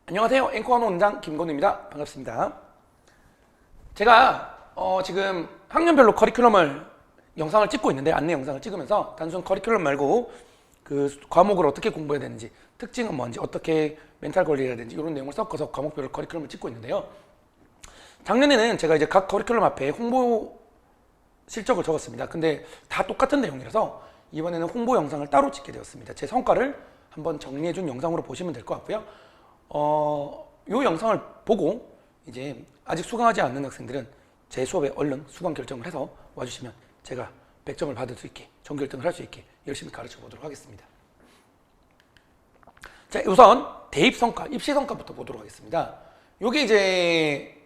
안녕하세요. 앵커원 원장 김건우입니다. 반갑습니다. 제가 지금 학년별로 커리큘럼을 영상을 찍고 있는데, 안내 영상을 찍으면서 단순 커리큘럼 말고 그 과목을 어떻게 공부해야 되는지, 특징은 뭔지, 어떻게 멘탈 관리를 해야 되는지 이런 내용을 섞어서 과목별로 커리큘럼을 찍고 있는데요. 작년에는 제가 이제 각 커리큘럼 앞에 홍보 실적을 적었습니다. 근데 다 똑같은 내용이라서 이번에는 홍보 영상을 따로 찍게 되었습니다. 제 성과를 한번 정리해준 영상으로 보시면 될 것 같고요. 요 영상을 보고 이제 아직 수강하지 않는 학생들은 제 수업에 얼른 수강 결정을 해서 와주시면 제가 100점을 받을 수 있게, 정결등을 할 수 있게 열심히 가르쳐 보도록 하겠습니다. 자, 우선 대입 성과, 입시 성과부터 보도록 하겠습니다. 요게 이제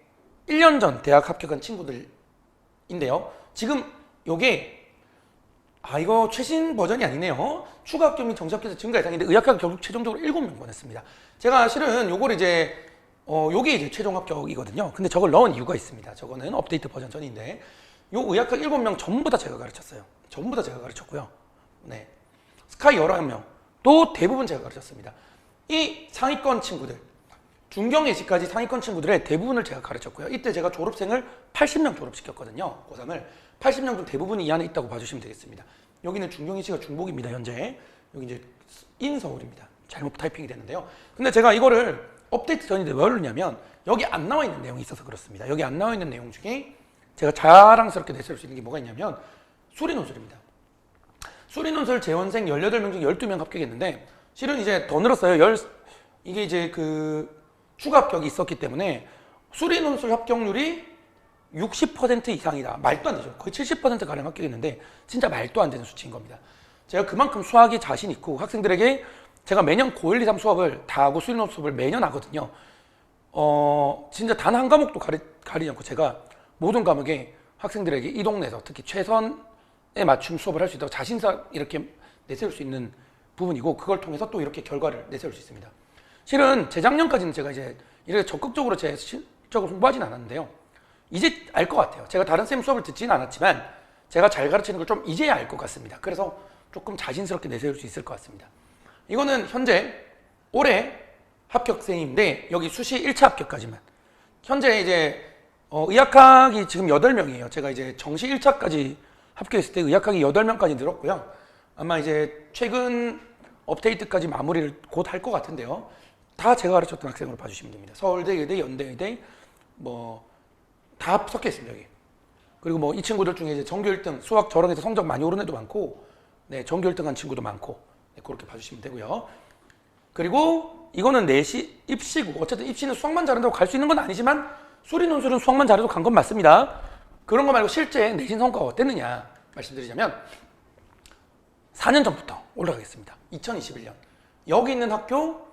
1년 전 대학 합격한 친구들인데요. 지금 요게 이거 최신 버전이 아니네요. 추가 합격 및 정시 합격자 증가 예상인데 의학학을 결국 최종적으로 7명 보냈습니다. 제가 실은 요걸 이제 요게 이제 최종 합격이거든요. 근데 저걸 넣은 이유가 있습니다. 저거는 업데이트 버전 전인데 요 의학학 7명 전부 다 제가 가르쳤어요. 전부 다 제가 가르쳤고요. 네. 스카이 11명 또 대부분 제가 가르쳤습니다. 이 상위권 친구들, 중경 예시까지 상위권 친구들의 대부분을 제가 가르쳤고요. 이때 제가 졸업생을 80명 졸업시켰거든요. 고3을 80명 중 대부분이 이 안에 있다고 봐주시면 되겠습니다. 여기는 중경 예시가 중복입니다. 현재 여기 이제 인서울입니다. 잘못 타이핑이 됐는데요. 근데 제가 이거를 업데이트 전인데 왜 그러냐면 여기 안 나와 있는 내용이 있어서 그렇습니다. 여기 안 나와 있는 내용 중에 제가 자랑스럽게 내세울 수 있는 게 뭐가 있냐면 수리논술입니다. 수리논술 재원생 18명 중 12명 합격했는데 실은 이제 더 늘었어요. 이게 이제 그 추가 합격이 있었기 때문에 수리논술 합격률이 60% 이상이다. 말도 안 되죠. 거의 70% 가량 합격했는데 진짜 말도 안 되는 수치인 겁니다. 제가 그만큼 수학에 자신 있고 학생들에게 제가 매년 고1, 2, 3 수업을 다 하고 수리논술 수업을 매년 하거든요. 진짜 단 한 과목도 가리지 않고 제가 모든 과목에 학생들에게 이 동네에서 특히 최선에 맞춤 수업을 할 수 있다고 자신감 이렇게 내세울 수 있는 부분이고 그걸 통해서 또 이렇게 결과를 내세울 수 있습니다. 실은 재작년까지는 제가 이제 이렇게 적극적으로 제 실적을 홍보하진 않았는데요. 이제 알 것 같아요. 제가 다른 쌤 수업을 듣지는 않았지만 제가 잘 가르치는 걸 좀 이제야 알 것 같습니다. 그래서 조금 자신스럽게 내세울 수 있을 것 같습니다. 이거는 현재 올해 합격생인데 여기 수시 1차 합격까지만. 현재 이제 의학학이 지금 8명이에요. 제가 이제 정시 1차까지 합격했을 때 의학학이 8명까지 늘었고요. 아마 이제 최근 업데이트까지 마무리를 곧 할 것 같은데요. 다 제가 가르쳤던 학생으로 봐주시면 됩니다. 서울대, 의대, 연대, 의대 다 섞여 있습니다, 여기. 그리고 이 친구들 중에 이제 전교 1등, 수학 저랑에서 성적 많이 오른 애도 많고, 네, 전교 1등 한 친구도 많고, 네, 그렇게 봐주시면 되고요. 그리고 이거는 내시, 입시고, 어쨌든 입시는 수학만 잘한다고 갈 수 있는 건 아니지만, 수리논술은 수학만 잘해도 간 건 맞습니다. 그런 거 말고 실제 내신 성과가 어땠느냐 말씀드리자면, 4년 전부터 올라가겠습니다. 2021년. 여기 있는 학교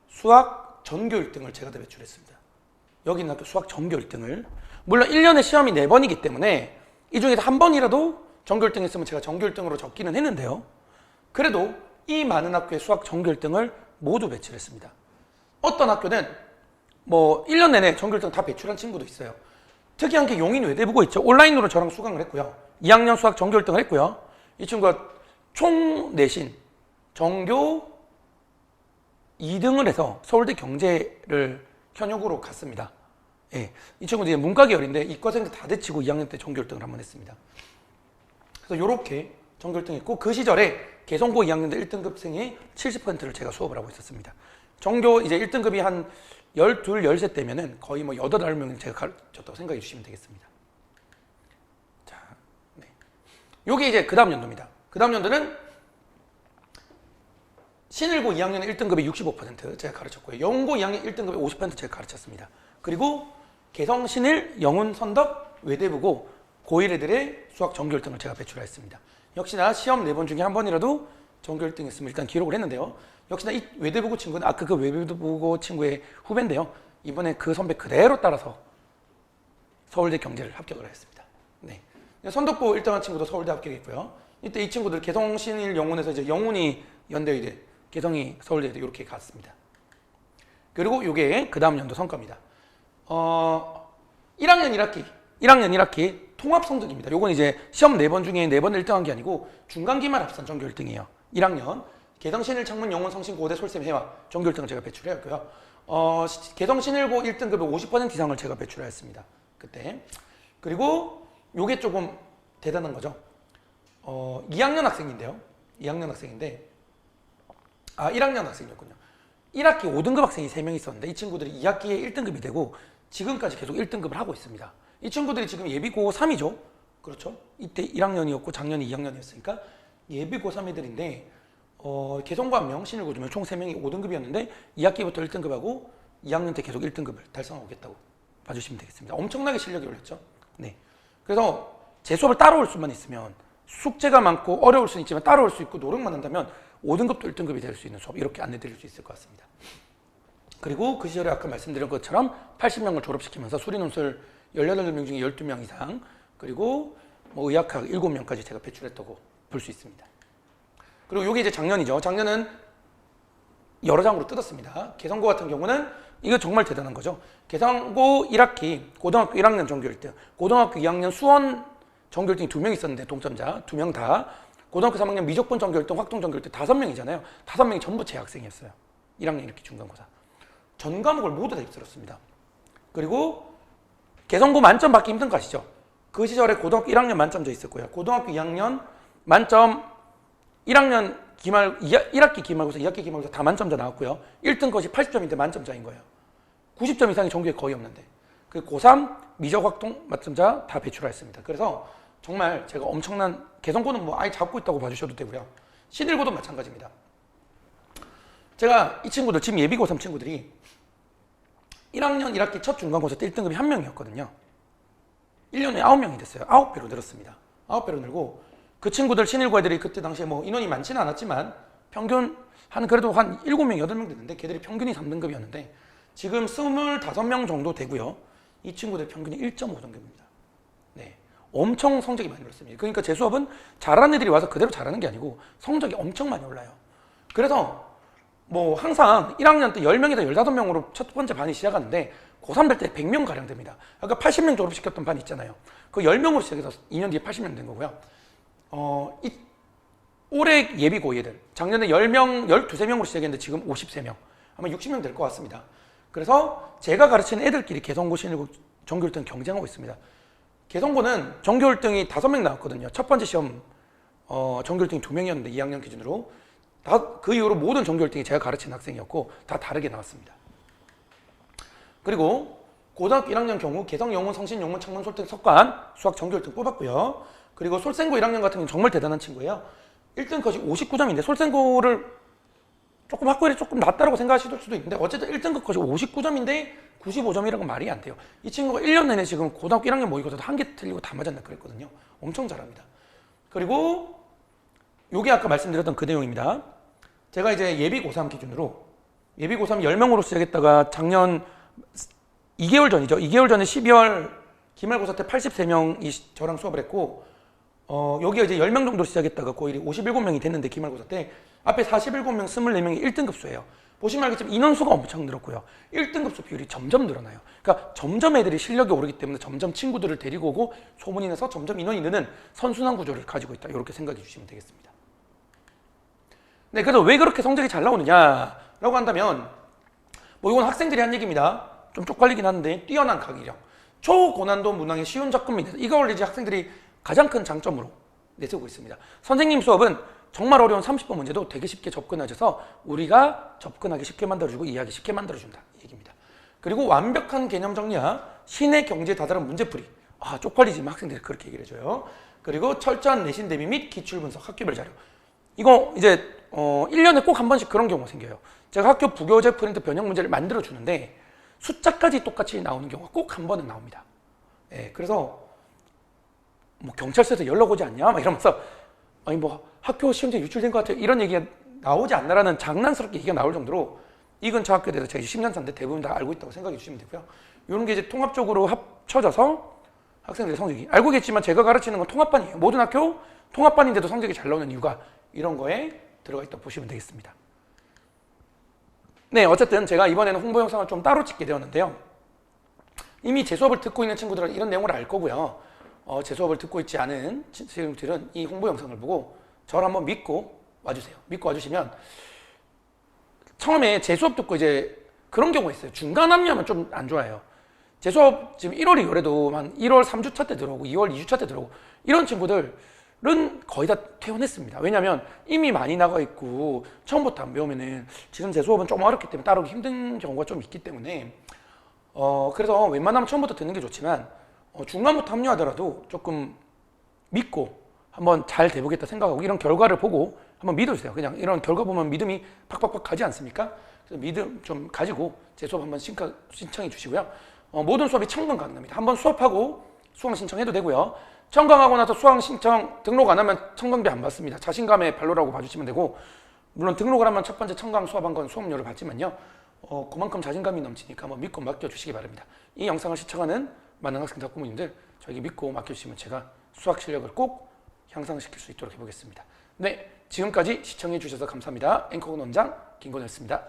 수학 전교 1등을 제가 다 배출했습니다. 여기 있는 학교 수학 전교 1등을. 물론 1년에 시험이 4번이기 때문에 이 중에서 한 번이라도 전교 1등 했으면 제가 전교 1등으로 적기는 했는데요. 그래도 이 많은 학교의 수학 전교 1등을 모두 배출했습니다. 어떤 학교는 1년 내내 전교 1등 다 배출한 친구도 있어요. 특이한 게 용인 외대부고 있죠. 온라인으로 저랑 수강을 했고요. 2학년 수학 전교 1등을 했고요. 이 친구가 총 내신 전교 2등을 해서 서울대 경제를 현역으로 갔습니다. 예, 이 친구도 이제 문과 계열인데 이과생들 다 대치고 2학년 때 전교 1등을 한번 했습니다. 그래서 이렇게 전교 1등 했고 그 시절에 개성고 2학년 때 1등급생의 70%를 제가 수업을 하고 있었습니다. 전교 이제 1등급이 한 12, 13 때면은 거의 8, 9명을 제가 가르쳤다고 생각해 주시면 되겠습니다. 자, 네. 요게 이제 그 다음 연도입니다. 그 다음 연도는 신일고 2학년 1등급이 65% 제가 가르쳤고요. 영고 2학년 1등급이 50% 제가 가르쳤습니다. 그리고 개성, 신일, 영훈, 선덕, 외대부고 고1 애들의 수학 전교 1등을 제가 배출했습니다. 역시나 시험 4번 중에 한 번이라도 전교 1등 했으면 일단 기록을 했는데요. 역시나 이 외대부고 친구는 그 외대부고 친구의 후배인데요. 이번에 그 선배 그대로 따라서 서울대 경제를 합격을 했습니다. 네. 선덕고 1등한 친구도 서울대 합격했고요. 이때 이 친구들 개성, 신일, 영훈에서 이제 영훈이 연대의대, 개성이 서울대의대 이렇게 갔습니다. 그리고 이게 그 다음 연도 성과입니다. 1학년 1학기 통합 성적입니다. 요건 이제 시험 4번 중에 4번 1등한 게 아니고 중간기만 합산 전교 1등이에요. 1학년 개성, 신일, 창문, 영원, 성신, 고대, 솔샘, 해와 전교 1등을 제가 배출해왔고요. 개성 신일고 1등급의 50% 이상을 제가 배출하였습니다. 그때. 그리고 요게 조금 대단한 거죠. 2학년 학생인데요. 2학년 학생인데 1학년 학생이었군요. 1학기 5등급 학생이 3명 있었는데 이 친구들이 2학기에 1등급이 되고 지금까지 계속 1등급을 하고 있습니다. 이 친구들이 지금 예비 고3이죠. 그렇죠? 이때 1학년이었고 작년이 2학년이었으니까 예비 고3애들인데 개성고 1명, 신일고 2명, 총 3명이 5등급이었는데 2학기부터 1등급하고 2학년 때 계속 1등급을 달성하고 있다고 봐주시면 되겠습니다. 엄청나게 실력이 올렸죠. 네. 그래서 제 수업을 따라올 수만 있으면 숙제가 많고 어려울 수는 있지만 따라올 수 있고 노력만 한다면 5등급도 1등급이 될 수 있는 수업 이렇게 안내드릴 수 있을 것 같습니다. 그리고 그 시절에 아까 말씀드린 것처럼 80명을 졸업시키면서 수리논술 18명 중에 12명 이상 그리고 뭐 의학학 7명까지 제가 배출했다고 볼 수 있습니다. 그리고 이게 이제 작년이죠. 작년은 여러 장으로 뜯었습니다. 개성고 같은 경우는 이거 정말 대단한 거죠. 개성고 1학기 고등학교 1학년 전교 1등, 고등학교 2학년 수원 전교 1등이 2명 있었는데 동점자 2명 다 고등학교 3학년 미적분 전교 1등, 확통 전교 1등 5명이잖아요. 5명이 전부 재학생이었어요. 1학년 1학기 중간고사. 전 과목을 모두 다 휩쓸었습니다. 그리고 개성고 만점 받기 힘든 거 아시죠? 그 시절에 고등학교 1학년 만점자 있었고요. 고등학교 2학년 만점 1학년 1학기 기말고사, 2학기 기말고사 다 만점자 나왔고요. 1등 것이 80점인데 만점자인 거예요. 90점 이상이 전교에 거의 없는데. 그 고3 미적 확통 만점자 다 배출하였습니다. 그래서 정말 제가 엄청난 개성고는 뭐 아예 잡고 있다고 봐주셔도 되고요. 신일고도 마찬가지입니다. 제가 이 친구들 지금 예비 고3 친구들이 1학년 1학기 첫 중간고사 때 1등급이 1명이었거든요. 1년에 9명이 됐어요. 9배로 늘었습니다. 9배로 늘고 그 친구들 신일고 애들이 그때 당시에 뭐 인원이 많지는 않았지만 평균 그래도 한 7명, 8명 됐는데 걔들이 평균이 3등급이었는데 지금 25명 정도 되고요. 이 친구들 평균이 1.5등급입니다. 네, 엄청 성적이 많이 올랐습니다. 그러니까 제 수업은 잘하는 애들이 와서 그대로 잘하는 게 아니고 성적이 엄청 많이 올라요. 그래서 뭐 항상 1학년 때 10명에서 15명으로 첫 번째 반이 시작하는데 고3 될 때 100명 가량 됩니다. 아까 80명 졸업시켰던 반 있잖아요. 그 10명으로 시작해서 2년 뒤에 80명 된 거고요. 올해 예비고 얘들 작년에 10명, 12~13명으로 시작했는데 지금 53명 아마 60명 될 것 같습니다. 그래서 제가 가르치는 애들끼리 개성고, 신일고, 전교 1등 경쟁하고 있습니다. 개성고는 전교 1등이 5명 나왔거든요. 첫 번째 시험 전교 1등이 2명이었는데 2학년 기준으로 그 이후로 모든 전교 1등이 제가 가르치는 학생이었고 다 다르게 나왔습니다. 그리고 고등학교 1학년 경우 개성, 영문, 성신, 영문, 창문, 솔등, 석관 수학 전교 1등 뽑았고요. 그리고 솔생고 1학년 같은 경우는 정말 대단한 친구예요. 1등 컷이 59점인데 솔생고를 조금 학교에 조금 낮다라고 생각하실 수도 있는데 어쨌든 1등급 컷이 59점인데 95점이라고 말이 안 돼요. 이 친구가 1년 내내 지금 고등학교 1학년 모의고사도 한 개 틀리고 다 맞았나 그랬거든요. 엄청 잘합니다. 그리고 요게 아까 말씀드렸던 그 내용입니다. 제가 이제 예비 고3 기준으로 예비 고3 10명으로 시작했다가 작년 2개월 전이죠. 2개월 전에 12월 기말고사 때 83명이 저랑 수업을 했고 여기가 이제 10명 정도 시작했다가 거의 57명이 됐는데 기말고사 때 앞에 47명, 24명이 1등급 수예요. 보시면 알겠지만 인원수가 엄청 늘었고요. 1등급 수 비율이 점점 늘어나요. 그러니까 점점 애들이 실력이 오르기 때문에 점점 친구들을 데리고 오고 소문이 나서 점점 인원이 느는 선순환 구조를 가지고 있다. 이렇게 생각해 주시면 되겠습니다. 네, 그래서 왜 그렇게 성적이 잘 나오느냐라고 한다면 뭐 이건 학생들이 한 얘기입니다. 좀 쪽팔리긴 하는데 뛰어난 강의력, 초고난도 문항의 쉬운 접근 및 이걸 이제 학생들이 가장 큰 장점으로 내세우고 있습니다. 선생님 수업은 정말 어려운 30번 문제도 되게 쉽게 접근해줘서 우리가 접근하기 쉽게 만들어주고 이해하기 쉽게 만들어준다 이 얘기입니다. 그리고 완벽한 개념 정리와 신의 경지에 다다른 문제풀이. 쪽팔리지만 학생들이 그렇게 얘기를 해줘요. 그리고 철저한 내신 대비 및 기출 분석, 학교별 자료. 이거 이제 1년에 꼭 한 번씩 그런 경우가 생겨요. 제가 학교 부교재 프린트 변형 문제를 만들어주는데 숫자까지 똑같이 나오는 경우가 꼭 한 번은 나옵니다. 예, 그래서 뭐 경찰서에서 연락 오지 않냐? 막 이러면서 아니 뭐 학교 시험지에 유출된 것 같아요. 이런 얘기가 나오지 않나라는 장난스럽게 얘기가 나올 정도로 이 근처 학교에 대해서 제가 10년 차인데 대부분 다 알고 있다고 생각해 주시면 되고요. 이런 게 이제 통합적으로 합쳐져서 학생들의 성적이 알고 계시지만 제가 가르치는 건 통합반이에요. 모든 학교 통합반인데도 성적이 잘 나오는 이유가 이런 거에 들어가 있다고 보시면 되겠습니다. 네, 어쨌든 제가 이번에는 홍보 영상을 좀 따로 찍게 되었는데요. 이미 제 수업을 듣고 있는 친구들은 이런 내용을 알 거고요. 제 수업을 듣고 있지 않은 친구들은 이 홍보 영상을 보고 저를 한번 믿고 와주세요. 믿고 와주시면 처음에 제 수업 듣고 이제 그런 경우가 있어요. 중간 합류하면 좀 안 좋아해요. 제 수업 지금 1월이 그래도 한 1월 3주차 때 들어오고 2월 2주차 때 들어오고 이런 친구들은 거의 다 퇴원했습니다. 왜냐면 이미 많이 나가 있고 처음부터 안 배우면은 지금 제 수업은 좀 어렵기 때문에 따르기 힘든 경우가 좀 있기 때문에 그래서 웬만하면 처음부터 듣는 게 좋지만 중간부터 합류하더라도 조금 믿고 한번 잘 돼보겠다 생각하고 이런 결과를 보고 한번 믿어주세요. 그냥 이런 결과 보면 믿음이 팍팍팍 가지 않습니까? 그래서 믿음 좀 가지고 제 수업 한번 신청해 주시고요. 모든 수업이 청강 가능합니다. 한번 수업하고 수강 신청해도 되고요. 청강하고 나서 수강 신청 등록 안 하면 청강비 안 받습니다. 자신감의 발로라고 봐주시면 되고, 물론 등록을 하면 첫 번째 청강 수업한 건 수업료를 받지만요. 그만큼 자신감이 넘치니까 한번 믿고 맡겨주시기 바랍니다. 이 영상을 시청하는 많은 학생 학부모님들 저에게 믿고 맡겨주시면 제가 수학 실력을 꼭 향상시킬 수 있도록 해보겠습니다. 네, 지금까지 시청해 주셔서 감사합니다. 앵커원 원장 김건우였습니다.